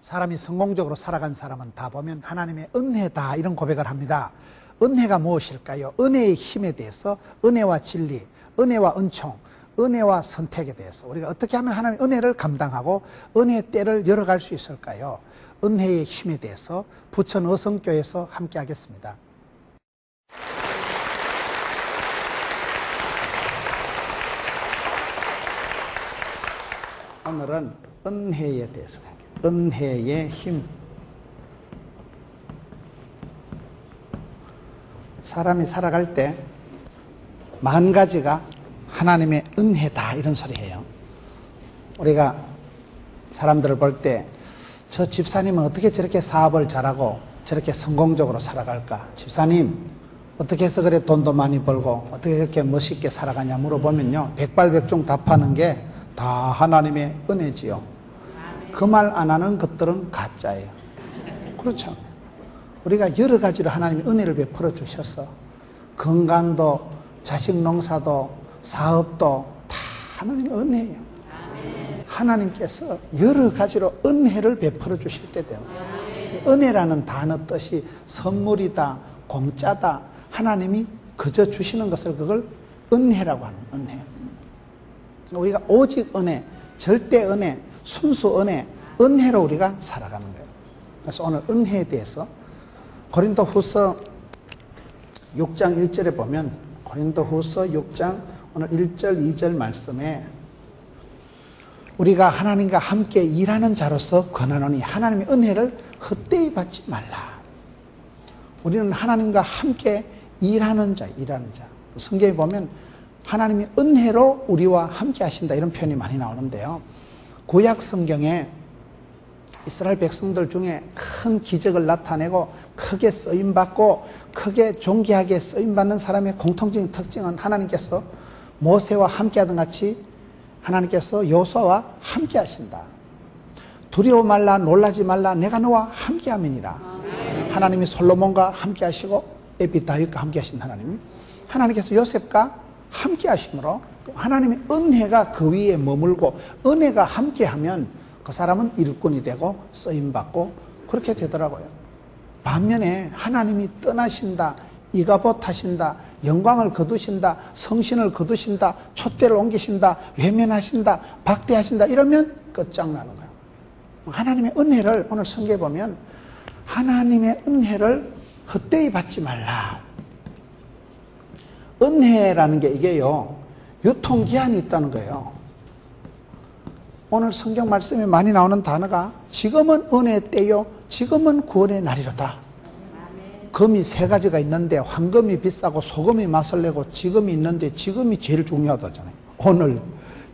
사람이 성공적으로 살아간 사람은 다 보면 하나님의 은혜다 이런 고백을 합니다. 은혜가 무엇일까요? 은혜의 힘에 대해서, 은혜와 진리, 은혜와 은총, 은혜와 선택에 대해서 우리가 어떻게 하면 하나님의 은혜를 감당하고 은혜의 때를 열어갈 수 있을까요? 은혜의 힘에 대해서 부천 어성교회에서 함께 하겠습니다. 오늘은 은혜에 대해서, 은혜의 힘. 사람이 살아갈 때 만 가지가 하나님의 은혜다 이런 소리예요. 우리가 사람들을 볼 때 저 집사님은 어떻게 저렇게 사업을 잘하고 저렇게 성공적으로 살아갈까? 집사님 어떻게 해서 그래 돈도 많이 벌고 어떻게 그렇게 멋있게 살아가냐 물어보면요, 백발백중 답하는 게 다 하나님의 은혜지요. 그 말 안 하는 것들은 가짜예요. 그렇죠. 우리가 여러 가지로 하나님의 은혜를 베풀어 주셔서 건강도 자식 농사도 사업도 다 하나님의 은혜예요. 하나님께서 여러 가지로 은혜를 베풀어 주실 때 돼요. 은혜라는 단어 뜻이 선물이다, 공짜다, 하나님이 그저 주시는 것을 그걸 은혜라고 하는 은혜. 우리가 오직 은혜, 절대 은혜, 순수 은혜, 은혜로 우리가 살아가는 거예요. 그래서 오늘 은혜에 대해서 고린도후서 6장 1절에 보면, 고린도후서 6장 오늘 1절 2절 말씀에 우리가 하나님과 함께 일하는 자로서 권하노니 하나님의 은혜를 헛되이 받지 말라. 우리는 하나님과 함께 일하는 자, 일하는 자. 성경에 보면 하나님의 은혜로 우리와 함께 하신다 이런 표현이 많이 나오는데요, 구약 성경에 이스라엘 백성들 중에 큰 기적을 나타내고 크게 쓰임받고 크게 존귀하게 쓰임받는 사람의 공통적인 특징은 하나님께서 모세와 함께하던 같이 하나님께서 여호수아와 함께 하신다. 두려워 말라, 놀라지 말라, 내가 너와 함께함이니라. 하나님이 솔로몬과 함께 하시고 에비 다윗과 함께 하신 하나님께서 요셉과 함께 하심으로 하나님의 은혜가 그 위에 머물고 은혜가 함께하면 그 사람은 일꾼이 되고 쓰임받고 그렇게 되더라고요. 반면에 하나님이 떠나신다, 이가봇 하신다, 영광을 거두신다, 성신을 거두신다, 촛대를 옮기신다, 외면하신다, 박대하신다 이러면 끝장나는 거예요. 하나님의 은혜를 오늘 성경에 보면 하나님의 은혜를 헛되이 받지 말라. 은혜라는 게 이게요, 유통기한이 있다는 거예요. 오늘 성경 말씀에 많이 나오는 단어가 지금은 은혜의 때요, 지금은 구원의 날이로다. 금이 세 가지가 있는데 황금이 비싸고 소금이 맛을 내고 지금이 있는데 지금이 제일 중요하다잖아요. 오늘,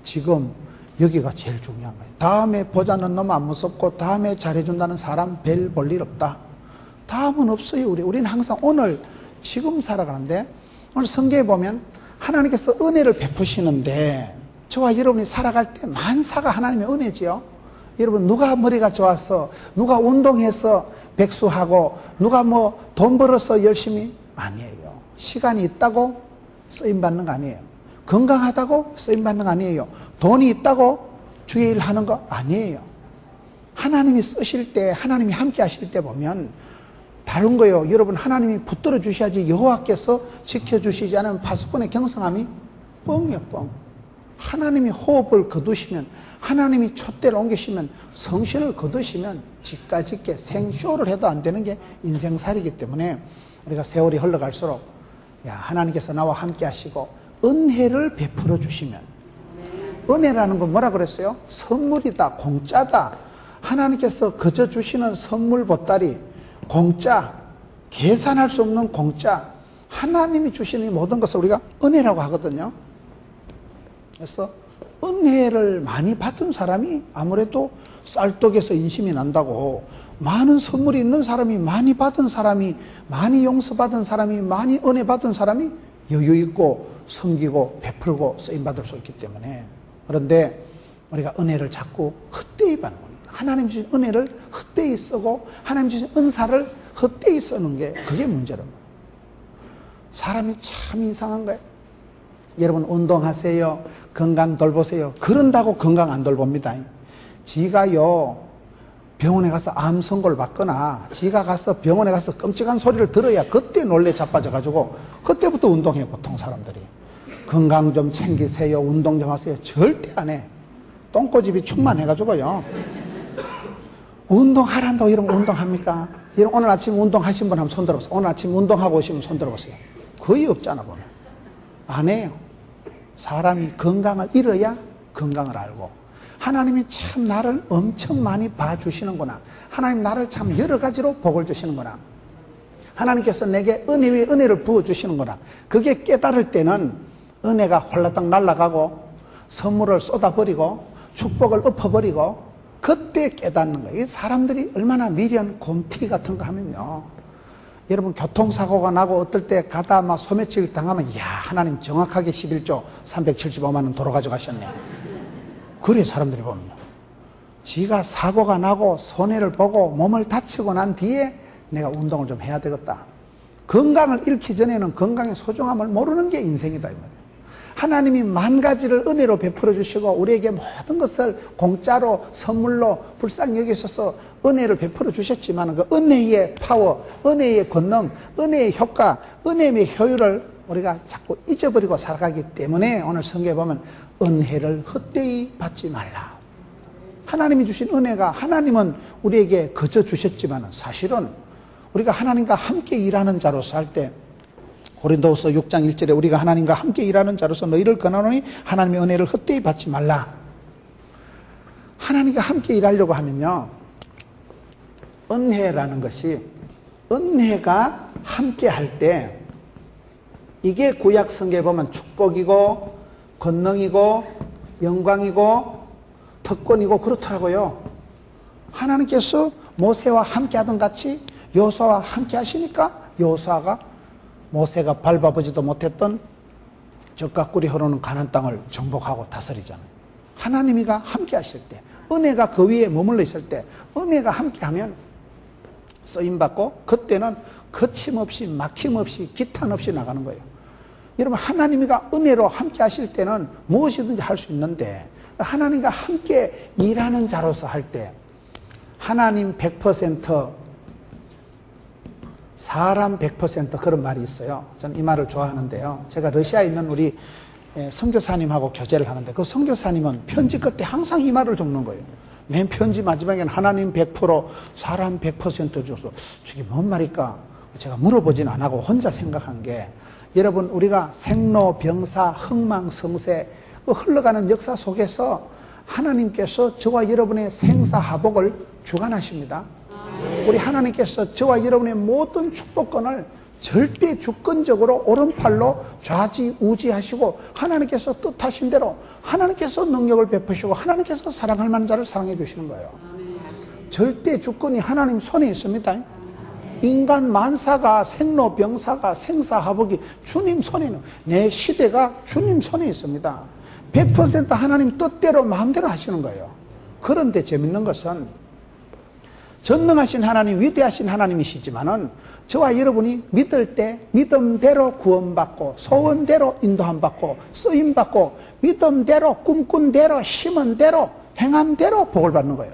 지금, 여기가 제일 중요한 거예요. 다음에 보자는 놈 안 무섭고 다음에 잘해준다는 사람 별 볼 일 없다. 다음은 없어요. 우리는 항상 오늘, 지금 살아가는데 오늘 성경에 보면 하나님께서 은혜를 베푸시는데 저와 여러분이 살아갈 때 만사가 하나님의 은혜지요. 여러분, 누가 머리가 좋아서, 누가 운동해서 백수하고, 누가 뭐 돈 벌어서 열심히, 아니에요. 시간이 있다고 쓰임받는 거 아니에요. 건강하다고 쓰임받는 거 아니에요. 돈이 있다고 주의 일 하는 거 아니에요. 하나님이 쓰실 때, 하나님이 함께 하실 때 보면 다른 거예요. 여러분, 하나님이 붙들어 주셔야지 여호와께서 지켜주시지 않으면 파수꾼의 경성함이 뻥이에요, 뻥. 하나님이 호흡을 거두시면, 하나님이 촛대를 옮기시면, 성신을 거두시면 지까짓게 생쇼를 해도 안 되는 게 인생살이기 때문에 우리가 세월이 흘러갈수록 야, 하나님께서 나와 함께 하시고 은혜를 베풀어 주시면, 은혜라는 건 뭐라 그랬어요? 선물이다, 공짜다. 하나님께서 그저 주시는 선물 보따리, 공짜, 계산할 수 없는 공짜, 하나님이 주시는 모든 것을 우리가 은혜라고 하거든요. 그래서 은혜를 많이 받은 사람이 아무래도 쌀떡에서 인심이 난다고, 많은 선물이 있는 사람이, 많이 받은 사람이, 많이 용서받은 사람이, 많이 은혜 받은 사람이 여유 있고 섬기고 베풀고 쓰임받을 수 있기 때문에. 그런데 우리가 은혜를 자꾸 헛되이 받는 겁니다. 하나님 주신 은혜를 헛되이 쓰고 하나님 주신 은사를 헛되이 쓰는 게 그게 문제랍니다. 사람이 참 이상한 거예요. 여러분, 운동하세요, 건강 돌보세요. 그런다고 건강 안 돌봅니다. 지가요, 병원에 가서 암 선고를 받거나 지가 가서 병원에 가서 끔찍한 소리를 들어야 그때 놀래 자빠져가지고 그때부터 운동해요. 보통 사람들이. 건강 좀 챙기세요. 운동 좀 하세요. 절대 안 해. 똥꼬집이 충만해가지고요. 운동하란다고 이러면 운동합니까? 이런 오늘 아침 운동하신 분 한번 손 들어보세요. 오늘 아침 운동하고 오시면 손 들어보세요. 거의 없잖아 보면. 안 해요. 사람이 건강을 잃어야 건강을 알고, 하나님이 참 나를 엄청 많이 봐주시는구나, 하나님 나를 참 여러 가지로 복을 주시는구나, 하나님께서 내게 은혜 위에 은혜를 부어주시는구나, 그게 깨달을 때는 은혜가 홀라당 날아가고 선물을 쏟아버리고 축복을 엎어버리고 그때 깨닫는 거예요. 이 사람들이 얼마나 미련 곰튀기 같은 거 하면요, 여러분 교통사고가 나고 어떨 때 가다 막 소매치기 당하면 야 하나님 정확하게 11조 375만 원 도로 가져가셨네. 그래 사람들이 보면요. 지가 사고가 나고 손해를 보고 몸을 다치고 난 뒤에 내가 운동을 좀 해야 되겠다. 건강을 잃기 전에는 건강의 소중함을 모르는 게 인생이다 이 말이에요. 하나님이 만 가지를 은혜로 베풀어 주시고 우리에게 모든 것을 공짜로 선물로 불쌍히 여기셔서 은혜를 베풀어 주셨지만 그 은혜의 파워, 은혜의 권능, 은혜의 효과, 은혜의 효율을 우리가 자꾸 잊어버리고 살아가기 때문에 오늘 성경에 보면 은혜를 헛되이 받지 말라. 하나님이 주신 은혜가, 하나님은 우리에게 거저 주셨지만 사실은 우리가 하나님과 함께 일하는 자로서 할 때, 고린도후서 6장 1절에 우리가 하나님과 함께 일하는 자로서 너희를 권하노니 하나님의 은혜를 헛되이 받지 말라. 하나님과 함께 일하려고 하면요, 은혜라는 것이, 은혜가 함께 할 때 이게 구약 성경에 보면 축복이고 권능이고 영광이고 특권이고 그렇더라고요. 하나님께서 모세와 함께 하던 같이 여호수아와 함께 하시니까 여호수아가 모세가 밟아보지도 못했던 젖과 꿀이 흐르는 가나안 땅을 정복하고 다스리잖아요. 하나님이가 함께 하실 때, 은혜가 그 위에 머물러 있을 때, 은혜가 함께 하면 쓰임받고 그때는 거침없이 막힘없이 기탄 없이 나가는 거예요. 여러분, 하나님이가 은혜로 함께 하실 때는 무엇이든지 할 수 있는데, 하나님과 함께 일하는 자로서 할 때 하나님 100% 사람 100% 그런 말이 있어요. 저는 이 말을 좋아하는데요, 제가 러시아에 있는 우리 선교사님하고 교제를 하는데 그 선교사님은 편지 끝에 항상 이 말을 적는 거예요. 맨 편지 마지막에는 하나님 100% 사람 100% 줘서 저게 뭔 말일까 제가 물어보진 안 하고 혼자 생각한 게, 여러분 우리가 생로병사 흥망성쇠 흘러가는 역사 속에서 하나님께서 저와 여러분의 생사하복을 주관하십니다. 우리 하나님께서 저와 여러분의 모든 축복권을 절대 주권적으로 오른팔로 좌지우지하시고 하나님께서 뜻하신 대로 하나님께서 능력을 베푸시고 하나님께서 사랑할 만한 자를 사랑해 주시는 거예요. 절대 주권이 하나님 손에 있습니다. 인간 만사가, 생로병사가, 생사하복이 주님 손에 있는, 내 시대가 주님 손에 있습니다. 100% 하나님 뜻대로 마음대로 하시는 거예요. 그런데 재밌는 것은 전능하신 하나님, 위대하신 하나님이시지만은 저와 여러분이 믿을 때 믿음대로 구원받고 소원대로 인도함받고 쓰임받고 믿음대로 꿈꾼 대로 심은 대로 행한 대로 복을 받는 거예요.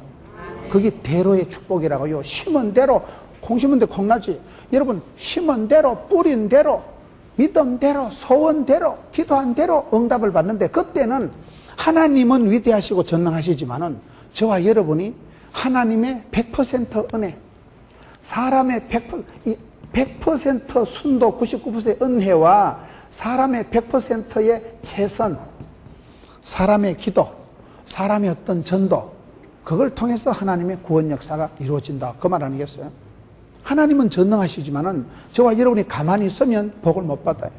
그게 대로의 축복이라고요. 심은 대로, 콩 심은 데 콩 나지. 여러분, 심은 대로 뿌린 대로 믿음대로 소원대로 기도한 대로 응답을 받는데, 그때는 하나님은 위대하시고 전능하시지만은 저와 여러분이 하나님의 100% 은혜, 사람의 100% 순도 99%의 은혜와 사람의 100%의 최선, 사람의 기도, 사람의 어떤 전도, 그걸 통해서 하나님의 구원 역사가 이루어진다, 그 말 아니겠어요? 하나님은 전능하시지만은 저와 여러분이 가만히 있으면 복을 못 받아요.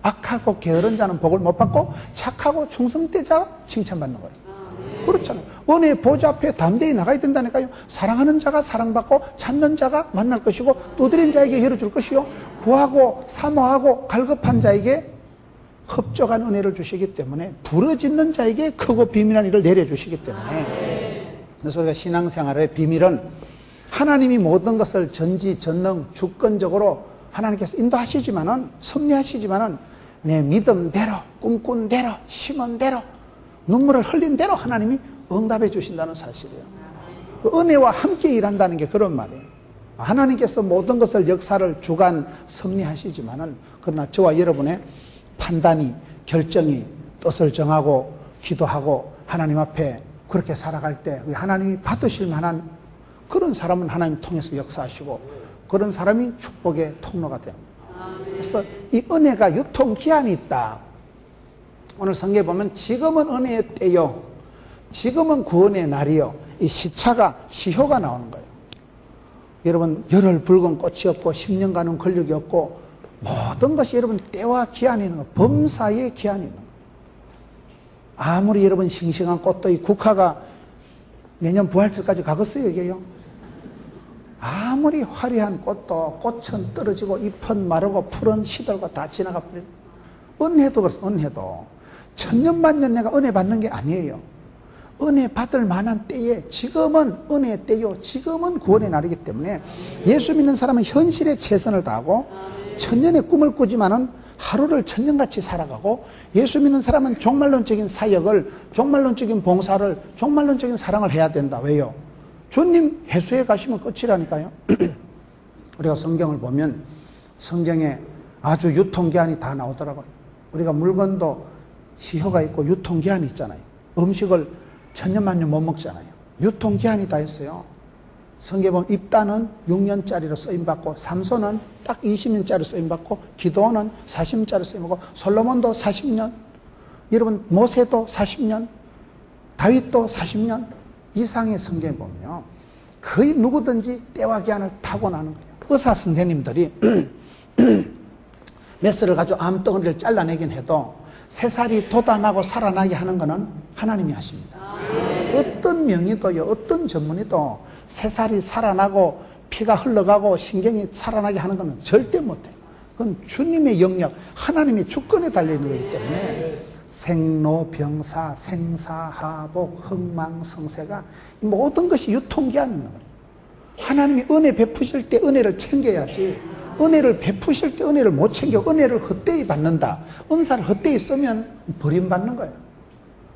악하고 게으른 자는 복을 못 받고 착하고 충성된 자가 칭찬받는 거예요. 그렇잖아요. 은혜의 보좌 앞에 담대히 나가야 된다니까요. 사랑하는 자가 사랑받고 찾는 자가 만날 것이고 두드린 자에게 열어줄 것이요 구하고 사모하고 갈급한 자에게 흡족한 은혜를 주시기 때문에 부르짖는 자에게 크고 비밀한 일을 내려주시기 때문에, 그래서 우리가 신앙생활의 비밀은 하나님이 모든 것을 전지전능 주권적으로 하나님께서 인도하시지만은, 섭리하시지만은 내 믿음대로 꿈꾼 대로 심은 대로 눈물을 흘린 대로 하나님이 응답해 주신다는 사실이에요. 은혜와 함께 일한다는 게 그런 말이에요. 하나님께서 모든 것을 역사를 주관 섭리하시지만은 그러나 저와 여러분의 판단이, 결정이, 뜻을 정하고 기도하고 하나님 앞에 그렇게 살아갈 때 하나님이 받으실 만한 그런 사람은 하나님 통해서 역사하시고 그런 사람이 축복의 통로가 됩니다. 그래서 이 은혜가 유통기한이 있다. 오늘 성경에 보면 지금은 은혜의 때요, 지금은 구원의 날이요, 이 시차가, 시효가 나오는 거예요. 여러분, 열흘 붉은 꽃이 없고 10년간은 권력이 없고 모든 것이 여러분 때와 기한이 있는 거예요. 범사의 기한이 있는 거예요. 아무리 여러분 싱싱한 꽃도 이 국화가 내년 부활절까지 가겠어요, 이게요? 아무리 화려한 꽃도 꽃은 떨어지고 잎은 마르고 풀은 시들고 다 지나가 버려요. 은혜도 그렇습니다. 은혜도 천년만년 내가 은혜 받는 게 아니에요. 은혜 받을 만한 때에 지금은 은혜의 때요, 지금은 구원의 날이기 때문에 예수 믿는 사람은 현실에 최선을 다하고 천년의 꿈을 꾸지만은 하루를 천년같이 살아가고, 예수 믿는 사람은 종말론적인 사역을, 종말론적인 봉사를, 종말론적인 사랑을 해야 된다. 왜요? 주님 회수해 가시면 끝이라니까요. 우리가 성경을 보면 성경에 아주 유통기한이 다 나오더라고요. 우리가 물건도 시효가 있고 유통기한이 있잖아요. 음식을 천년만년 못 먹잖아요. 유통기한이 다 있어요. 성경에 보면 입다는 6년짜리로 쓰임받고, 삼손은 딱 20년짜리 쓰임받고, 기도는 40년짜리 쓰임받고, 솔로몬도 40년, 여러분 모세도 40년, 다윗도 40년 이상의 성경에 보면요, 거의 누구든지 때와 기한을 타고나는 거예요. 의사 선생님들이 메스를 가지고 암덩어리를 잘라내긴 해도 새살이 돋아나고 살아나게 하는 것은 하나님이 하십니다. 어떤 명의도요, 어떤 전문의도 새살이 살아나고 피가 흘러가고 신경이 살아나게 하는 것은 절대 못해요. 그건 주님의 영역, 하나님의 주권에 달려있는 거기 때문에 생로병사, 생사하복, 흥망성쇠가 모든 것이 유통기한인 거예요. 하나님이 은혜 베푸실 때 은혜를 챙겨야지, 은혜를 베푸실 때 은혜를 못 챙겨 은혜를 헛되이 받는다, 은사를 헛되이 쓰면 버림받는 거예요.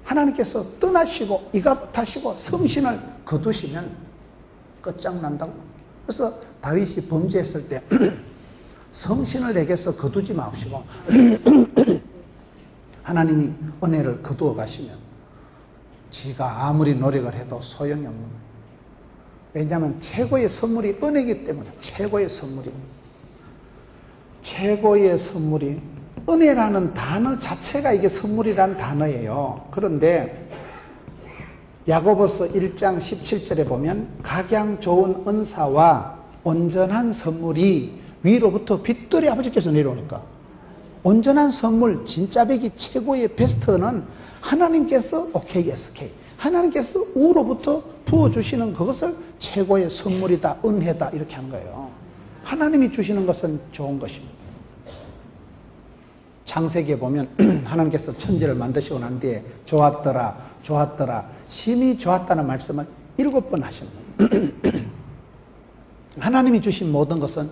하나님께서 떠나시고 이가부타시고 성신을 거두시면 끝장난다고. 그래서 다윗이 범죄했을 때 성신을 내게서 거두지 마시고 하나님이 은혜를 거두어 가시면 지가 아무리 노력을 해도 소용이 없는 거예요. 왜냐하면 최고의 선물이 은혜이기 때문에. 최고의 선물이 은혜라는 단어 자체가 이게 선물이라는 단어예요. 그런데 야고보서 1장 17절에 보면 각양 좋은 은사와 온전한 선물이 위로부터 빛들이 아버지께서 내려오니까, 온전한 선물, 진짜 백이 최고의 베스트는 하나님께서 오케이 SK, 하나님께서 우로부터 부어주시는 그것을 최고의 선물이다, 은혜다, 이렇게 하는 거예요. 하나님이 주시는 것은 좋은 것입니다. 창세기에 보면 하나님께서 천지를 만드시고 난 뒤에 좋았더라, 좋았더라, 심히 좋았다는 말씀을 7번 하시는 거예요. 하나님이 주신 모든 것은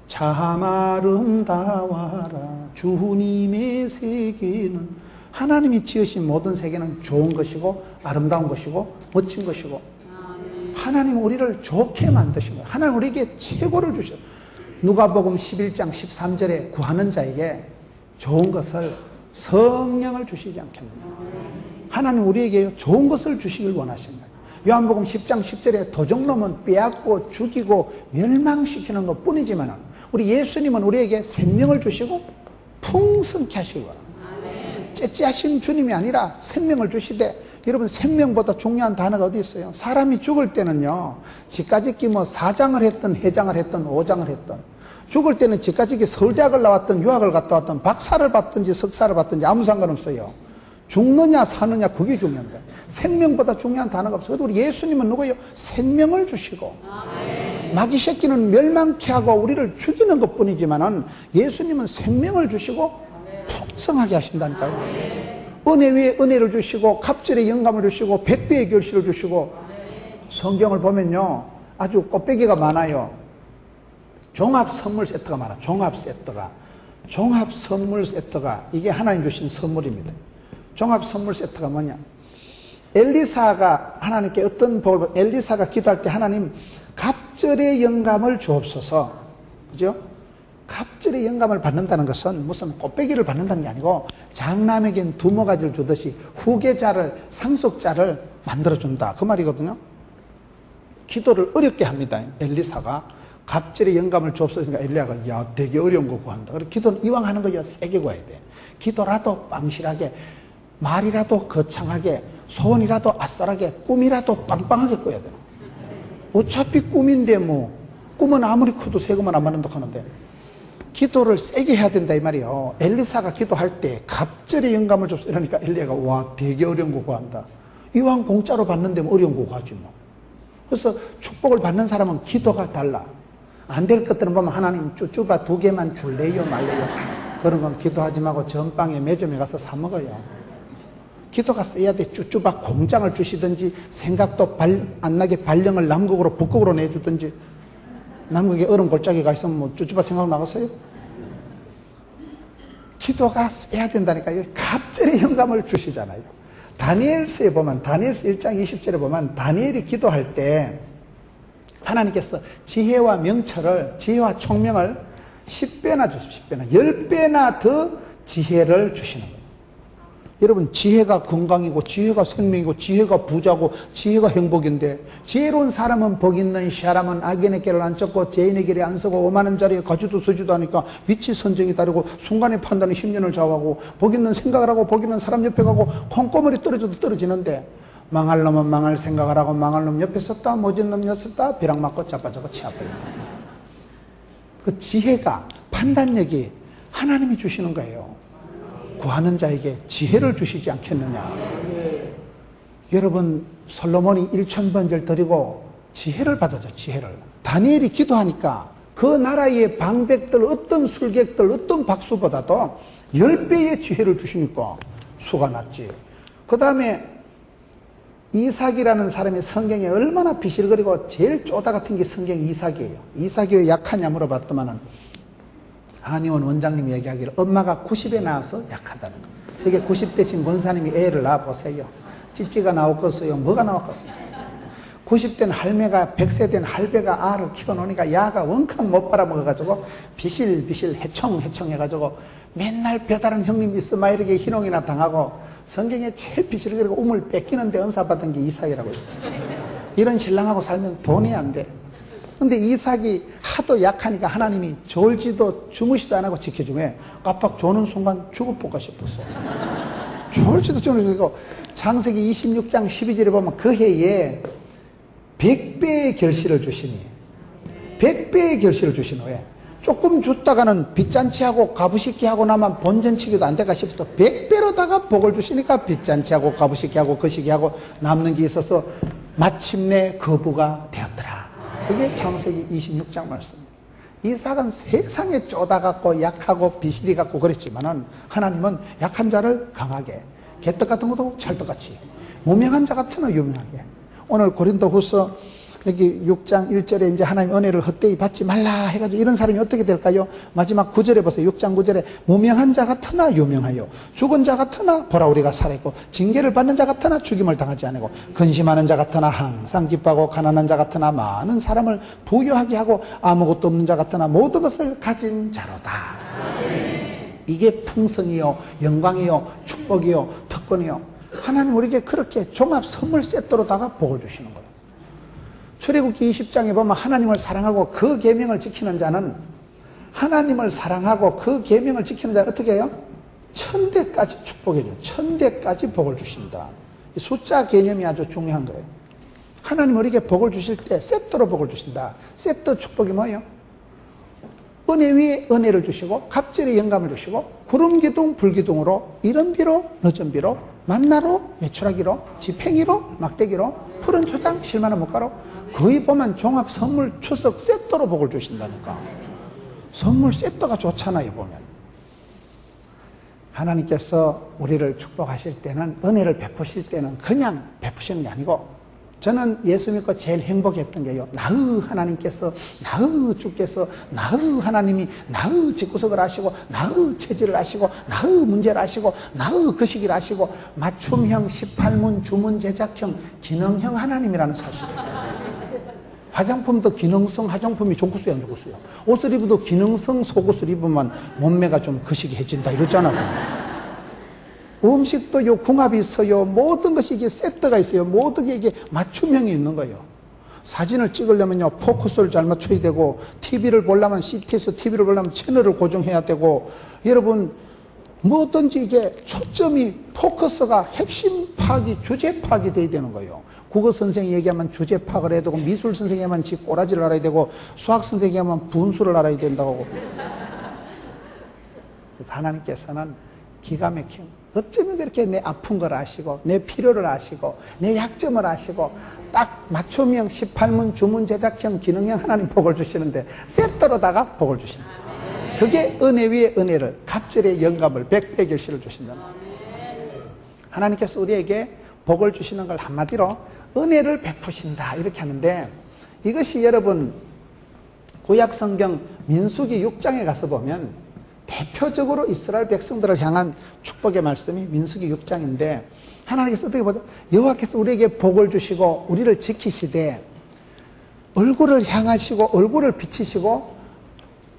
참 아름다워라, 주님의 세계는, 하나님이 지으신 모든 세계는 좋은 것이고 아름다운 것이고 멋진 것이고, 하나님 우리를 좋게 만드신 거예요. 하나님 우리에게 최고를 주셨어요. 누가복음 11장 13절에 구하는 자에게 좋은 것을, 성령을 주시지 않겠느냐. 하나님 우리에게 좋은 것을 주시길 원하신 거예요. 요한복음 10장 10절에 도적놈은 빼앗고 죽이고 멸망시키는 것 뿐이지만 우리 예수님은 우리에게 생명을 주시고 풍성케 하시고, 째째하신 주님이 아니라 생명을 주시되, 여러분 생명보다 중요한 단어가 어디 있어요? 사람이 죽을 때는요, 지까짓기 뭐 사장을 했던 회장을 했던 오장을 했던, 죽을 때는 지까짓기 서울대학을 나왔던 유학을 갔다 왔던 박사를 받든지 석사를 받든지 아무 상관없어요. 죽느냐 사느냐 그게 중요합니다. 생명보다 중요한 단어가 없어요. 우리 예수님은 누구예요? 생명을 주시고, 마귀 새끼는 멸망케 하고 우리를 죽이는 것 뿐이지만은 예수님은 생명을 주시고 풍성하게 하신다니까요. 은혜 위에 은혜를 주시고 갑절의 영감을 주시고 백배의 결실을 주시고, 성경을 보면요 아주 꽃배기가 많아요. 종합 선물 세트가 많아. 종합 선물 세트가 이게 하나님 주신 선물입니다. 종합 선물 세트가 뭐냐? 엘리사가 하나님께 어떤 복을, 엘리사가 기도할 때 하나님 갑절의 영감을 주옵소서. 그죠? 갑절의 영감을 받는다는 것은 무슨 꽃배기를 받는다는 게 아니고 장남에겐 두모가지를 주듯이 후계자를, 상속자를 만들어준다. 그 말이거든요. 기도를 어렵게 합니다. 엘리사가 갑절의 영감을 주옵소서. 엘리야가 야 되게 어려운 거 구한다. 그래 기도는 이왕 하는 거 세게 구해야 돼. 기도라도 빵실하게, 말이라도 거창하게, 소원이라도 아싸하게, 꿈이라도 빵빵하게 꿔야 돼. 어차피 꿈인데 뭐 꿈은 아무리 커도 세금은 안 받는다 하는데 기도를 세게 해야 된다 이 말이에요. 엘리사가 기도할 때 갑절의 영감을 줬어. 이러니까 엘리야가 와 되게 어려운 거 구한다. 이왕 공짜로 받는데 뭐 어려운 거 구하지 뭐. 그래서 축복을 받는 사람은 기도가 달라. 안 될 것들은 보면 하나님 쭈쭈바 2개만 줄래요 말래요. 그런 건 기도하지 말고 전방에 매점에 가서 사 먹어요. 기도가 세야 돼. 쭈쭈바 공장을 주시든지 생각도 안 나게 발령을 남극으로 북극으로 내주든지. 남극에 얼음 골짜기가 있으면 뭐 쭈쭈바 생각 나겠어요? 기도가 세야 된다니까요. 갑절의 영감을 주시잖아요. 다니엘서에 보면, 다니엘서 1장 20절에 보면 다니엘이 기도할 때 하나님께서 지혜와 명철을, 지혜와 총명을 10배나 주십시오. 10배나 10배나 더 지혜를 주시는 거예요. 여러분 지혜가 건강이고 지혜가 생명이고 지혜가 부자고 지혜가 행복인데 지혜로운 사람은 복 있는 사람은 악인의 길을 안 쫓고 죄인의 길에 안 서고 오만한 자리에 가지도 서지도 하니까 위치 선정이 다르고 순간의 판단이 10년을 좌우하고 복 있는 생각을 하고 복 있는 사람 옆에 가고 콩고물이 떨어져도 떨어지는데 망할 놈은 망할 생각을 하고 망할 놈 옆에 섰다 모진 놈 옆에 섰다 벼락 맞고 자빠져고 치아버린다. 그 지혜가 판단력이 하나님이 주시는 거예요. 구하는 자에게 지혜를 주시지 않겠느냐. 여러분 솔로몬이 1000번제를 드리고 지혜를 받았죠. 지혜를. 다니엘이 기도하니까 그 나라의 방백들 어떤 술객들 어떤 박수보다도 10배의 지혜를 주시니까 수가 났지. 그 다음에 이삭이라는 사람이 성경에 얼마나 비실거리고 제일 쪼다 같은 게 성경 이삭이에요. 이삭이 왜 약하냐 물어봤더만은 한의원 원장님이 얘기하기를 엄마가 90에 나와서 약하다는 거예요. 이게 90대신 권사님이 애를 낳아보세요. 찌찌가 나왔겠어요? 뭐가 나왔겠어요? 90대는 할매가 100세 된 할배가 알을 키워놓으니까 야가 원캉 못 빨아먹어가지고 비실비실 해청해가지고 맨날 배다른 형님 있으마 이렇게 희롱이나 당하고 성경에 제일 비실거리고 우물 뺏기는데 은사받은 게 이삭이라고 있어요. 이런 신랑하고 살면 돈이 안 돼. 근데 이삭이 하도 약하니까 하나님이 졸지도 주무시도 안 하고 지켜주면 깜빡 조는 순간 죽어볼까 싶었어. 졸지도 주무시고 창세기 26장 12절에 보면 그 해에 100배의 결실을 주시니 100배의 결실을 주시는 왜? 조금 줬다가는 빚잔치하고 가부식기하고 나면 본전치기도 안 될까 싶어서 100배로다가 복을 주시니까 빚잔치하고 가부식기하고 거시기하고 남는 게 있어서 마침내 거부가 되었더라. 그게 창세기 26장 말씀입니다. 이삭은 세상에 쪼다갖고 약하고 비실이 갖고 그랬지만은 하나님은 약한 자를 강하게, 개떡 같은 것도 찰떡같이, 무명한 자 같으나 유명하게. 오늘 고린도후서 여기 6장 1절에 이제 하나님 은혜를 헛되이 받지 말라 해가지고 이런 사람이 어떻게 될까요? 마지막 9절에 보세요. 6장 9절에 무명한 자 같으나 유명하여 죽은 자 같으나 보라 우리가 살아있고 징계를 받는 자 같으나 죽임을 당하지 않고 근심하는 자 같으나 항상 기뻐하고 가난한 자 같으나 많은 사람을 부유하게 하고 아무것도 없는 자 같으나 모든 것을 가진 자로다. 이게 풍성이요 영광이요 축복이요 특권이요. 하나님 우리에게 그렇게 종합 선물 세트로다가 복을 주시는 거예요. 출애굽기 20장에 보면 하나님을 사랑하고 그 계명을 지키는 자는 하나님을 사랑하고 그 계명을 지키는 자는 어떻게 해요? 1000대까지 축복해 줘요. 1000대까지 복을 주신다. 이 숫자 개념이 아주 중요한 거예요. 하나님 우리에게 복을 주실 때 세트로 복을 주신다. 세트 축복이 뭐예요? 은혜 위에 은혜를 주시고 갑절의 영감을 주시고 구름기둥 불기둥으로 이른비로 늦은비로 만나로 메추라기로 지팽이로 막대기로 푸른 초장 실만한 목가로 거의 보면 종합 선물 추석 세트로 복을 주신다니까. 선물 세트가 좋잖아요 보면. 하나님께서 우리를 축복하실 때는 은혜를 베푸실 때는 그냥 베푸시는 게 아니고 저는 예수 믿고 제일 행복했던 게요. 나의 하나님께서, 나의 주께서, 나의 하나님이 나의 집구석을 아시고, 나의 체질을 아시고, 나의 문제를 아시고, 나의 그 시기를 아시고, 맞춤형, 18문, 주문, 제작형, 기능형 하나님이라는 사실이에요. 화장품도 기능성 화장품이 좋겠어요, 안 좋겠어요? 옷을 입어도 기능성 속옷을 입으면 몸매가 좀 거시기해진다 이러잖아요. 음식도 요 궁합이 있어요. 모든 것이 이게 세트가 있어요. 모든 게 이게 맞춤형이 있는 거예요. 사진을 찍으려면요, 포커스를 잘 맞춰야 되고, TV를 보려면 CT에서 TV를 보려면 채널을 고정해야 되고, 여러분, 뭐든지 이게 초점이, 포커스가 핵심 파악이, 주제 파악이 돼야 되는 거예요. 국어 선생이 얘기하면 주제 파악을 해야 되고, 미술 선생이 하면 지 꼬라지를 알아야 되고, 수학 선생이 하면 분수를 알아야 된다고. 하나님께서는 기가 막힌, 어쩌면 그렇게 내 아픈 걸 아시고, 내 필요를 아시고, 내 약점을 아시고, 딱 맞춤형 18문 주문 제작형 기능형 하나님 복을 주시는데, 세트로다가 복을 주신다. 그게 은혜 위에 은혜를, 갑절의 영감을, 백배 결실을 주신다. 하나님께서 우리에게 복을 주시는 걸 한마디로 은혜를 베푸신다 이렇게 하는데, 이것이 여러분 구약 성경 민수기 6장에 가서 보면 대표적으로 이스라엘 백성들을 향한 축복의 말씀이 민수기 6장인데, 하나님께서 어떻게 보죠? 여호와께서 우리에게 복을 주시고 우리를 지키시되 얼굴을 향하시고 얼굴을 비치시고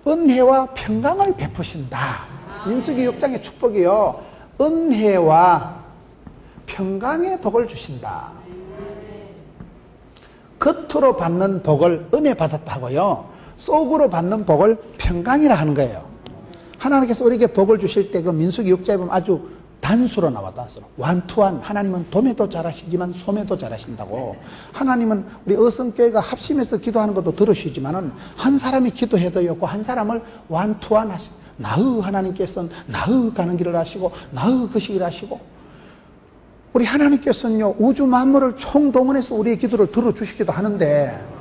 은혜와 평강을 베푸신다. 민수기 6장의 축복이요, 은혜와 평강의 복을 주신다. 겉으로 받는 복을 은혜 받았다고요, 속으로 받는 복을 평강이라 하는 거예요. 하나님께서 우리에게 복을 주실 때 그 민수기 6장에 보면 아주 단수로 나와, 단수로. 완투한, 하나님은 도매도 잘하시지만 소매도 잘하신다고. 하나님은 우리 어성교회가 합심해서 기도하는 것도 들으시지만은 한 사람이 기도해도요, 그 한 사람을 완투한 하시. 나의 하나님께서는 나의 가는 길을 아시고, 나의 그 시기를 아시고, 우리 하나님께서는요, 우주 만물을 총동원해서 우리의 기도를 들어주시기도 하는데,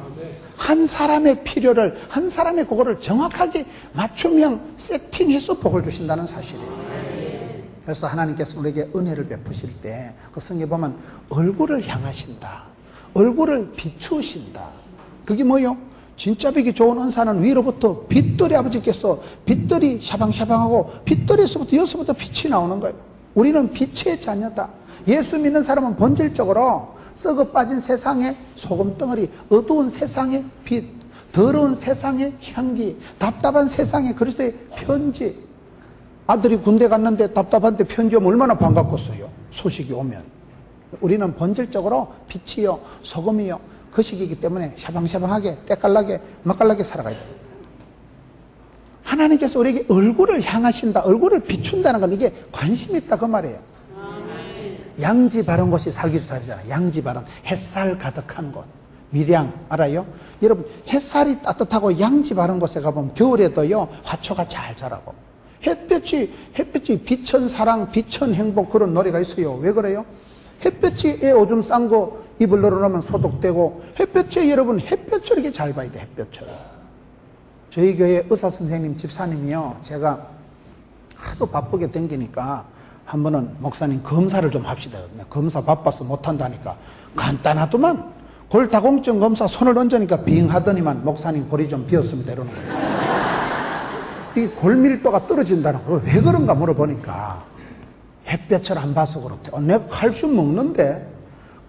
한 사람의 필요를, 한 사람의 그거를 정확하게 맞춤형 세팅해서 복을 주신다는 사실이에요. 그래서 하나님께서 우리에게 은혜를 베푸실 때 그 성경에 보면 얼굴을 향하신다, 얼굴을 비추신다. 그게 뭐요? 진짜 뵙기 좋은 은사는 위로부터 빛들이, 아버지께서 빛들이 샤방샤방하고 빛들에서부터 여기서부터 빛이 나오는 거예요. 우리는 빛의 자녀다. 예수 믿는 사람은 본질적으로 썩어 빠진 세상의 소금덩어리, 어두운 세상의 빛, 더러운 세상의 향기, 답답한 세상의 그리스도의 편지. 아들이 군대 갔는데 답답한데 편지 오면 얼마나 반갑겠어요, 소식이 오면. 우리는 본질적으로 빛이요 소금이요 그 시기이기 때문에 샤방샤방하게, 때깔나게, 맛깔나게 살아가야 돼요. 하나님께서 우리에게 얼굴을 향하신다, 얼굴을 비춘다는 건 이게 관심이 있다 그 말이에요. 양지 바른 곳이 살기 좋다잖아요. 양지 바른, 햇살 가득한 곳, 밀양 알아요? 여러분, 햇살이 따뜻하고 양지 바른 곳에 가보면 겨울에도요 화초가 잘 자라고, 햇볕이 비천 사랑, 비천 행복, 그런 노래가 있어요. 왜 그래요? 햇볕이 애 오줌 싼 거 입을 늘어놓으면 소독되고, 햇볕에 여러분, 햇볕을 이렇게 잘 봐야 돼, 햇볕을. 저희 교회 의사 선생님 집사님이요, 제가 하도 바쁘게 댕기니까 한 번은 목사님 검사를 좀 합시다. 검사 바빠서 못한다니까. 간단하더만, 골다공증 검사 손을 얹으니까 빙 하더니만 목사님 골이 좀 비었습니다 이러는 거예요. 이 골밀도가 떨어진다는 거 왜 그런가 물어보니까 햇볕을 안 봐서 그렇대. 내가 칼슘 먹는데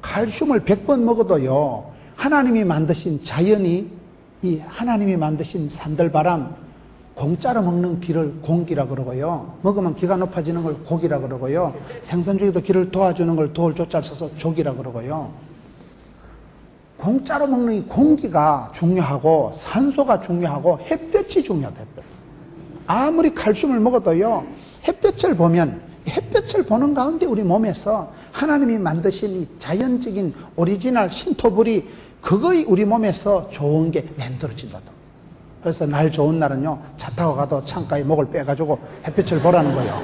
칼슘을 100번 먹어도요, 하나님이 만드신 자연이, 이 하나님이 만드신 산들바람, 공짜로 먹는 길을 공기라 그러고요, 먹으면 기가 높아지는 걸 고기라 그러고요, 생선 중에도 길을 도와주는 걸 도울 조자를 써서 조기라 그러고요. 공짜로 먹는 이 공기가 중요하고 산소가 중요하고 햇볕이 중요하다. 햇볕. 아무리 칼슘을 먹어도요, 햇볕을 보면, 햇볕을 보는 가운데 우리 몸에서 하나님이 만드신 이 자연적인 오리지널 신토불이, 그거의 우리 몸에서 좋은 게 만들어진다. 그래서 날 좋은 날은요, 차 타고 가도 창가에 목을 빼가지고 햇볕을 보라는 거예요.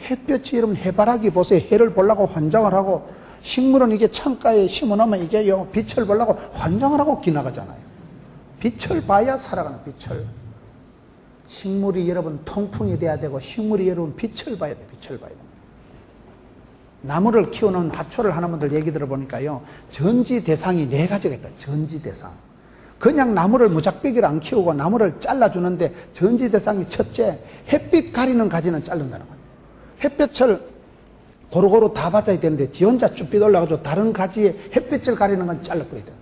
햇볕이, 여러분, 해바라기 보세요. 해를 보려고 환장을 하고, 식물은 이게 창가에 심어놓으면 이게요, 빛을 보려고 환장을 하고 기나가잖아요. 빛을 봐야 살아가는, 빛을. 식물이 여러분 통풍이 돼야 되고, 식물이 여러분 빛을 봐야 돼, 빛을 봐야 돼. 나무를 키우는 화초를 하는 분들 얘기 들어보니까요, 전지 대상이 4가지가 있다. 전지 대상. 그냥 나무를 무작배기로 안 키우고 나무를 잘라주는데 전지 대상이 첫째, 햇빛 가리는 가지는 자른다는 거예요. 햇볕을 고루고루 다 받아야 되는데 지 혼자 쭈삣 올라가지고 다른 가지에 햇빛을 가리는 건 잘라버려야 돼요.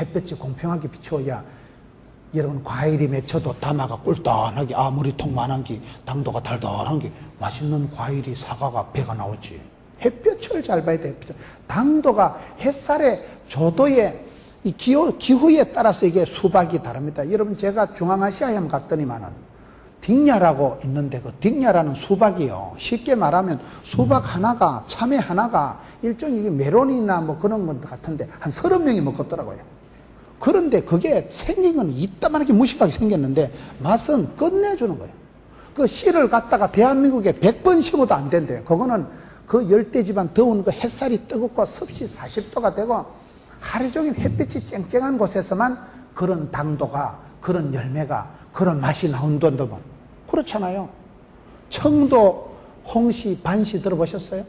햇빛이 공평하게 비추어야 여러분 과일이 맺혀도 담아가 꿀단하게 아무리 통만한 게 당도가 달달한 게 맛있는 과일이 사과가 배가 나오지. 햇볕을 잘 봐야 돼. 햇볕을. 당도가 햇살의 조도에 이 기후에 따라서 이게 수박이 다릅니다. 여러분 제가 중앙아시아에 한번 갔더니만은 딩야라고 있는데 그 딩야라는 수박이요. 쉽게 말하면 수박 하나가 참외 하나가 일종의 메론이나 뭐 그런 것 같은데 한 30명이 먹었더라고요. 그런데 그게 생긴 건 이따만하게 무식하게 생겼는데 맛은 끝내주는 거예요. 그 씨를 갖다가 대한민국에 100번 심어도 안 된대요. 그거는 그 열대지방 더운 그 햇살이 뜨겁고 습시 40도가 되고 하루 종일 햇빛이 쨍쨍한 곳에서만 그런 당도가, 그런 열매가, 그런 맛이 나온다면 그렇잖아요. 청도, 홍시, 반시 들어보셨어요?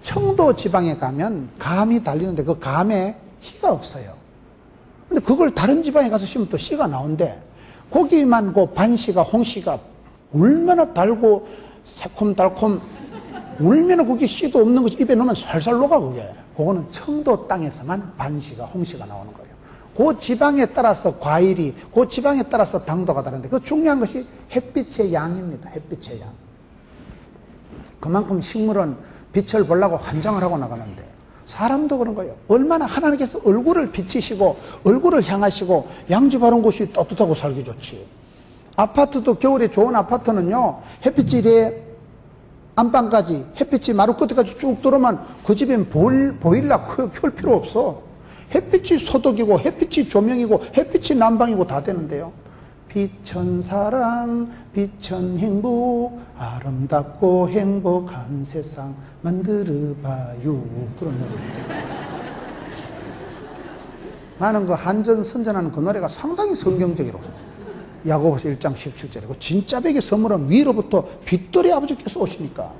청도 지방에 가면 감이 달리는데 그 감에 씨가 없어요. 근데 그걸 다른 지방에 가서 심으면 또 씨가 나온대. 거기만 그 반시가, 홍시가 얼마나 달고 새콤달콤, 울면은 그게 씨도 없는 거지. 입에 넣으면 살살 녹아, 그게. 그거는 청도 땅에서만 반시가, 홍시가 나오는 거예요. 그 지방에 따라서 과일이, 그 지방에 따라서 당도가 다른데, 그 중요한 것이 햇빛의 양입니다. 햇빛의 양. 그만큼 식물은 빛을 보려고 환장을 하고 나가는데, 사람도 그런 거예요. 얼마나 하나님께서 얼굴을 비치시고, 얼굴을 향하시고, 양지 바른 곳이 따뜻하고 살기 좋지. 아파트도 겨울에 좋은 아파트는요, 햇빛이 이래 안방까지 햇빛이 마루 끝에까지 쭉 들어오면 그 집엔 보일러 켤 필요 없어. 햇빛이 소독이고 햇빛이 조명이고 햇빛이 난방이고 다 되는데요. 빛은 사랑, 빛은 행복, 아름답고 행복한 세상 만들어봐요. 그런 노래. 나는 그 한전 선전하는 그 노래가 상당히 성경적이라고. 야고보서 1장 17절이고 진짜 백의 선물은 위로부터 빛돌이 아버지께서 오시니까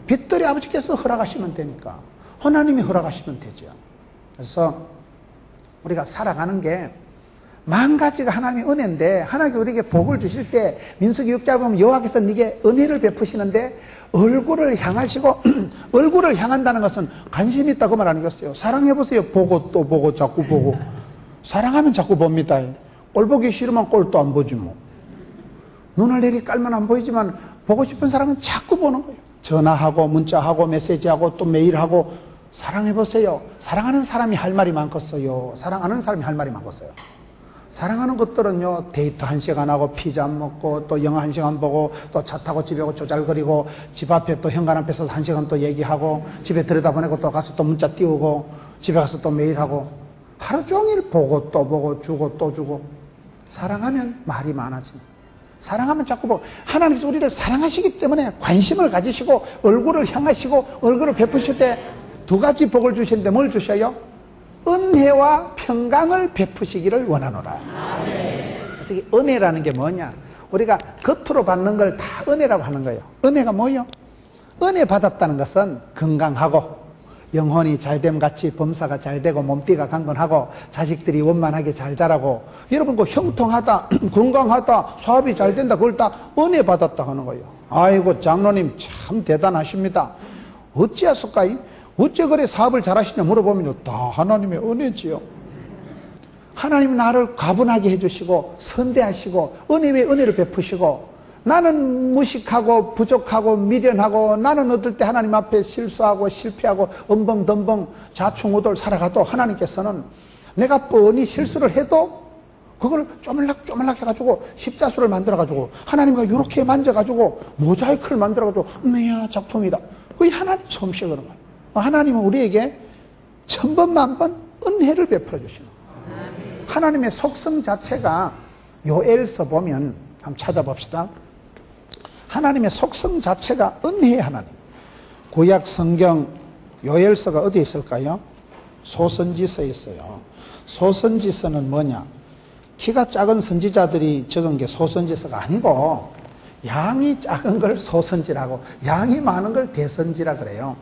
빛돌이 아버지께서 허락하시면 되니까 하나님이 허락하시면 되죠. 그래서 우리가 살아가는 게 만 가지가 하나님의 은혜인데 하나님께 우리에게 복을 주실 때 민수기 6장 보면 여호와께서 네게 은혜를 베푸시는데 얼굴을 향하시고 얼굴을 향한다는 것은 관심이 있다고 말 아니겠어요? 사랑해보세요. 보고 또 보고 자꾸 보고 사랑하면 자꾸 봅니다. 꼴 보기 싫으면 꼴도 안 보지 뭐. 눈을 내리 깔면 안 보이지만 보고 싶은 사람은 자꾸 보는 거예요. 전화하고 문자하고 메시지하고 또 메일하고 사랑해보세요. 사랑하는 사람이 할 말이 많겠어요. 사랑하는 사람이 할 말이 많겠어요. 사랑하는 것들은요, 데이트 1시간 하고 피자 먹고 또 영화 1시간 보고 또 차 타고 집에 오고 조잘거리고 집 앞에 또 현관 앞에서 1시간 또 얘기하고 집에 들여다보내고 또 가서 또 문자 띄우고 집에 가서 또 메일하고 하루 종일 보고 또 보고 주고 또 주고. 사랑하면 말이 많아집니다. 사랑하면 자꾸 보고 하나님께서 우리를 사랑하시기 때문에 관심을 가지시고 얼굴을 향하시고 얼굴을 베푸실 때 2가지 복을 주시는데 뭘 주셔요? 은혜와 평강을 베푸시기를 원하노라. 그래서 이 은혜라는 게 뭐냐? 우리가 겉으로 받는 걸 다 은혜라고 하는 거예요. 은혜가 뭐예요? 은혜 받았다는 것은 건강하고 영혼이 잘됨 같이 범사가 잘되고 몸띠가 강건하고 자식들이 원만하게 잘 자라고 여러분 그 형통하다 건강하다 사업이 잘 된다 그걸 다 은혜 받았다 하는 거예요. 아이고 장로님 참 대단하십니다. 어찌하실까요? 어째 그래 사업을 잘하시냐 물어보면요 다 하나님의 은혜지요. 하나님 나를 가분하게 해주시고 선대하시고 은혜 위에 은혜를 베푸시고 나는 무식하고 부족하고 미련하고 나는 어떨 때 하나님 앞에 실수하고 실패하고 엄벙덤벙 좌충우돌 살아가도 하나님께서는 내가 뻔히 실수를 해도 그걸 쪼물락 해가지고 십자수를 만들어가지고 하나님과 이렇게 만져가지고 모자이크를 만들어가지고 이야 작품이다. 그게 하나님 솜씨가 그런 거예요. 하나님은 우리에게 1000번 만번 은혜를 베풀어 주시는 거예요. 하나님의 속성 자체가 요엘서 보면 한번 찾아봅시다. 하나님의 속성 자체가 은혜의 하나님. 구약 성경 요엘서가 어디에 있을까요? 소선지서에 있어요. 소선지서는 뭐냐? 키가 작은 선지자들이 적은 게 소선지서가 아니고 양이 작은 걸 소선지라고 양이 많은 걸 대선지라 그래요.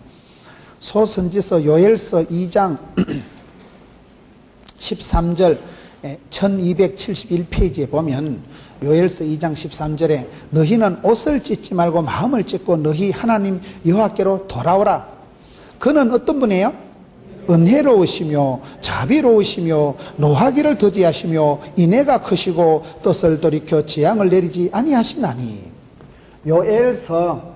소선지서 요엘서 2장 13절 1271페이지에 보면 요엘서 2장 13절에 너희는 옷을 찢지 말고 마음을 찢고 너희 하나님 여호와께로 돌아오라. 그는 어떤 분이에요? 은혜로우시며 자비로우시며 노하기를 더디하시며 인애가 크시고 뜻을 돌이켜 재앙을 내리지 아니하시나니. 요엘서